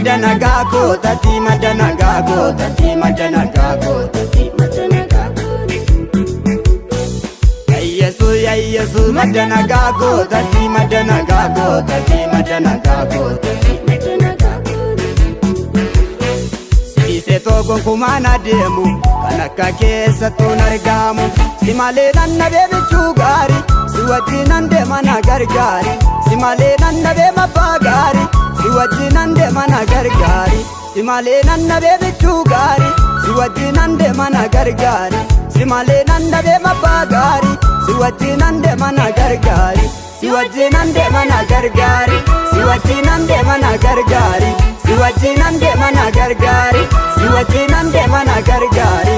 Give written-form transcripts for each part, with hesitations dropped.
madana gago tati madana gago tati madana gago tati madana gago ya Yesu madana gago tati madana gago tati madana gago tati madana gago Sise togon kumana demu kanaka kesa tonargamu simale nanna bebe chugari siwati nande mana gargari simale nanna bebe mapagari siwati nande mana gargari simale nanna bebe chugari siwati nande mana gargari simale nanna bebe mapagari siwati nande mana gargari siwati nande mana gargari siwati nande mana gargari siwati nande mana gargari siwati nande mana gargari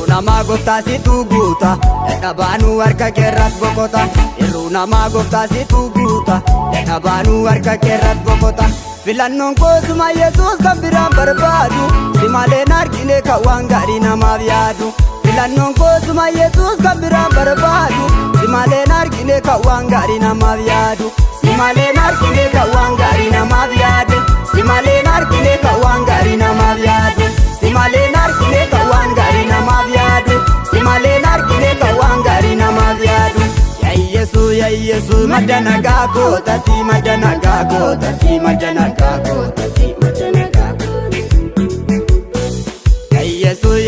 Nama gofta si tuguta, banu warga kerat bokota. Iru nama gofta si tuguta, banu warga kerat bokota. Filannon ko suma Yesus kambiran barbadu, simale nargine kawan gari nama biadu. Filannon ko suma Yesus kambiran barbadu, simale nargine kawan gari nama biadu. Simale nargine kawan gari nama biadu. Simale nargine kawan gari nama biadu. Simale nargine kawan gari nama biadu. Simale nargine kawan gari nama biadu. Ya Yesu madana gago tati madana gago tati madana gago tati madana gago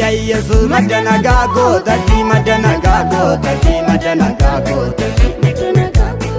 Ya Yesu madana gago tati madana gago tati madana gago tati madana gago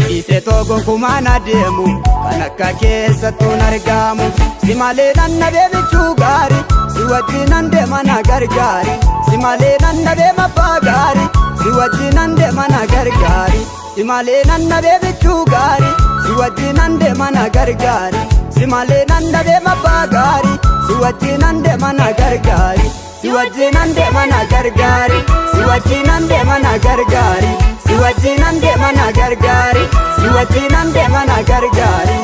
Sise togon kumana demu kanaka kesa tonargamu simale nanna bebe chugari siwati nande mana gargari simale nanna bebe mapagari siwati nande mana gargari simale nanna bebe chugari siwati nande mana gargari simale nanna bebe mapagari siwati nande mana gargari siwati nande mana gargari siwati nande mana gargari siwati nande mana gargari siwati nande mana gargari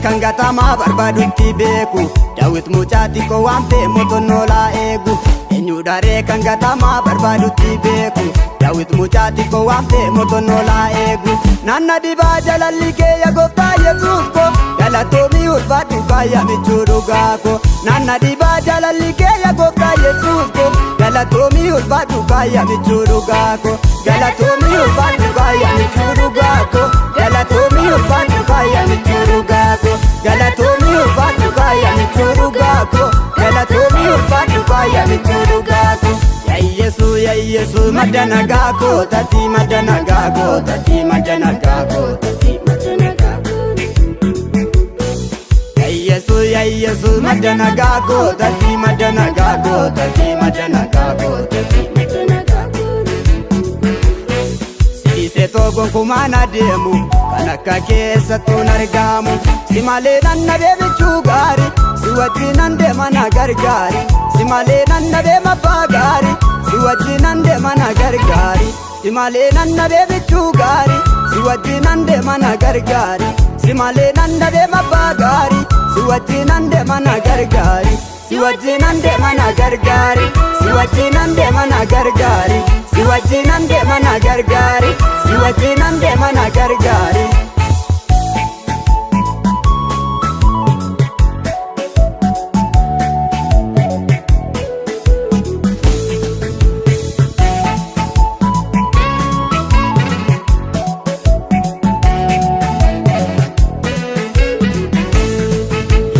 Kangatama barbadutti beku Dawit mucati ko wampe motonola egu Enyudare kangatama barbadutti beku Dawit mucati ko wampe motonola egu Nanna diba jalalike ya gofta Yesus ko Galatomi ulfatu kaya michuru gako Nanna diba jalalike ya gofta Yesus ko Galatomi ulfatu kaya michuru gako Galatomi ulfatu kaya michuru gako Galatomi ulfatu kaya michuru gako Galatomi ulfatu kaya michuru gako Galatomi ulfatu kaya michuru gako Ya Yesu madana gako tati madana gako tati madana gako tati madana gako Ya Yesu madana gako tati madana gako tati madana gako tati madana gako Sise togon kumana demu kanaka kesa tonargamu simale nanna bebe chugari siwati nande mana gargari simale nanna bebe mapagari siwati nande mana gargari simale nanna bebe chugari siwati nande mana gargari simale nanna bebe mapagari siwati nande mana gargari siwati nande mana gargari siwati nande mana gargari siwati nande mana gargari siwati nande mana gargari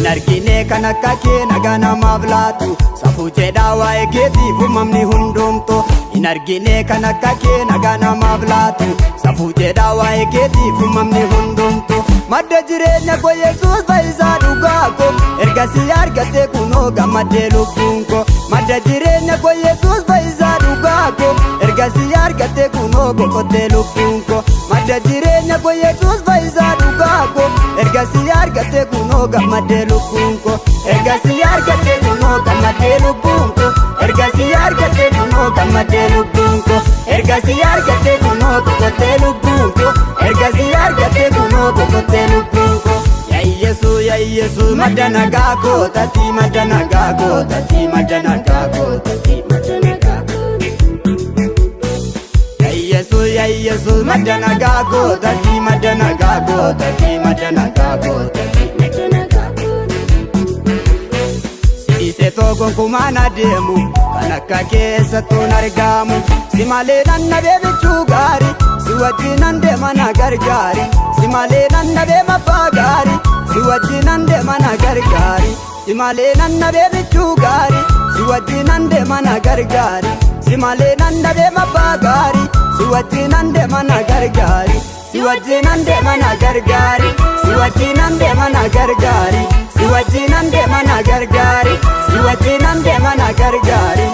Nargine kanaka ke nagana mavlatu safu jedha wae geti fumamni hundumto Inargine kanaka ke nagana mavlatu safu jedha wae geti fumamni hundumto Madda jireenya ko Yesus bayisa dhugako ergasi argate kuno gamade lubunko Madda jireenya ko Yesus bayisa dhugako ergasi argate argatte kunoo boqottee lubbuun koo madda jireenya koo Yesuus fayyisaa dhugaa koo ergasii argatte kunoo gammaddee lubbuun koo ergasii argatte kunoo gammaddee lubbuun koo ergasii argatte kunoo gammaddee lubbuun koo ergasii argatte kunoo boqottee lubbuun koo ergasii argatte kunoo boqottee lubbuun koo ya Yesuus madda nagaa koo tati madda nagaa koo tati madda nagaa koo tati madda nagaa koo ya Yesuus madda nagaa koo tati madda nagaa koo tati madda nagaa koo tati madda nagaa koo siise tokkoon kumaan adeemu kan akka keessattuun argamu si malee nannabee bichuu gaarii si wajjinan deema na gargaari si malee nannabee mabbaa gaarii si wajjinan deema na gargaari si malee nannabee bichuu gaarii si wajjinan deema na gargaari si malee nannabee mabbaa gaarii si wajjinan deema na gargaari si wajjinan deema na gargaari si wajjinan deema na gargaari si wajjinan deema na gargaari si wajjinan deema na gargaari